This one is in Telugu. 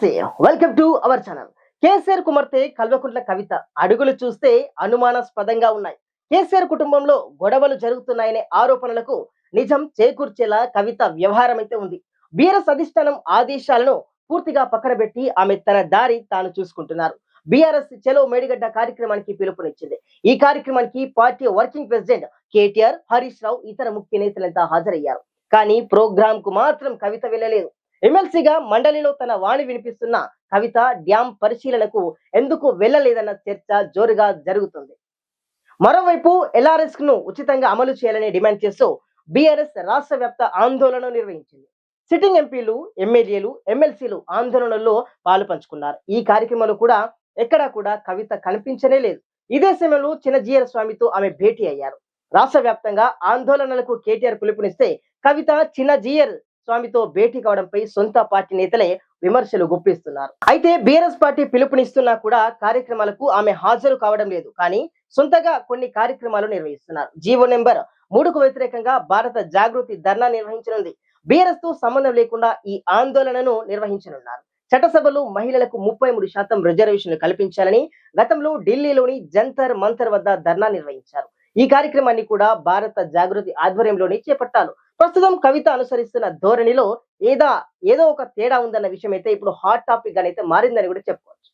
నమస్తే, welcome to our channel. KCR కుమార్తె కల్వకుంట్ల కవిత అడుగులు చూస్తే అనుమానాస్పదంగా ఉన్నాయి. కేసీఆర్ కుటుంబంలో గొడవలు జరుగుతున్నాయనే ఆరోపణలకు నిజం చేకూర్చేలా కవిత వ్యవహారం అయితే ఉంది. బీఆర్ఎస్ అధిష్టానం ఆదేశాలను పూర్తిగా పక్కన పెట్టి ఆమె తన దారి తాను చూసుకుంటున్నారు. బీఆర్ఎస్ చలో మేడిగడ్డ కార్యక్రమానికి పిలుపునిచ్చింది. ఈ కార్యక్రమానికి party working president KTR, Harish Rao, ఇతర ముఖ్య నేతలంతా హాజరయ్యారు. కానీ ప్రోగ్రామ్ కు మాత్రం కవిత వెళ్ళలేదు. ఎమ్మెల్సీగా మండలిలో తన వాణి వినిపిస్తున్న కవిత డ్యాం పరిశీలనకు ఎందుకు వెళ్ళలేదన్న చర్చ జోరుగా జరుగుతుంది. మరోవైపు ఎల్ఆర్ఎస్ ను ఉచితంగా అమలు చేయాలని డిమాండ్ చేస్తూ బీఆర్ఎస్ రాష్ట్ర వ్యాప్త ఆందోళన నిర్వహించింది. సిట్టింగ్ ఎంపీలు, ఎమ్మెల్యేలు, ఎమ్మెల్సీలు ఆందోళనల్లో పాలు పంచుకున్నారు. ఈ కార్యక్రమంలో కూడా ఎక్కడా కూడా కవిత కనిపించనే లేదు. ఇదే సమయంలో చిన్నజీయర్ స్వామితో ఆమె భేటీ అయ్యారు. రాష్ట్ర వ్యాప్తంగా ఆందోళనలకు కేటీఆర్ పిలుపునిస్తే కవిత చిన్నజీయర్ స్వామితో భేటీ కావడంపై సొంత పార్టీ నేతలే విమర్శలు గుప్పిస్తున్నారు. అయితే బీఆర్ఎస్ పార్టీ పిలుపునిస్తున్నా కూడా కార్యక్రమాలకు ఆమె హాజరు కావడం లేదు. కానీ సొంతగా కొన్ని కార్యక్రమాలు నిర్వహిస్తున్నారు. జీవో నెంబర్ 3కు వ్యతిరేకంగా భారత జాగృతి ధర్నా నిర్వహించనుంది. బీఆర్ఎస్ తో సంబంధం లేకుండా ఈ ఆందోళనను నిర్వహించనున్నారు. చట్టసభలో మహిళలకు 33% రిజర్వేషన్లు కల్పించాలని గతంలో ఢిల్లీలోని జంతర్ మంతర్ వద్ద ధర్నా నిర్వహించారు. ఈ కార్యక్రమాన్ని కూడా భారత జాగృతి ఆధ్వర్యంలోనే చేపట్టారు. ప్రస్తుతం కవిత అనుసరిస్తున్న ధోరణిలో ఏదో ఒక తేడా ఉందన్న విషయం అయితే ఇప్పుడు హాట్ టాపిక్ గానైతే మారిందని కూడా చెప్పుకోవచ్చు.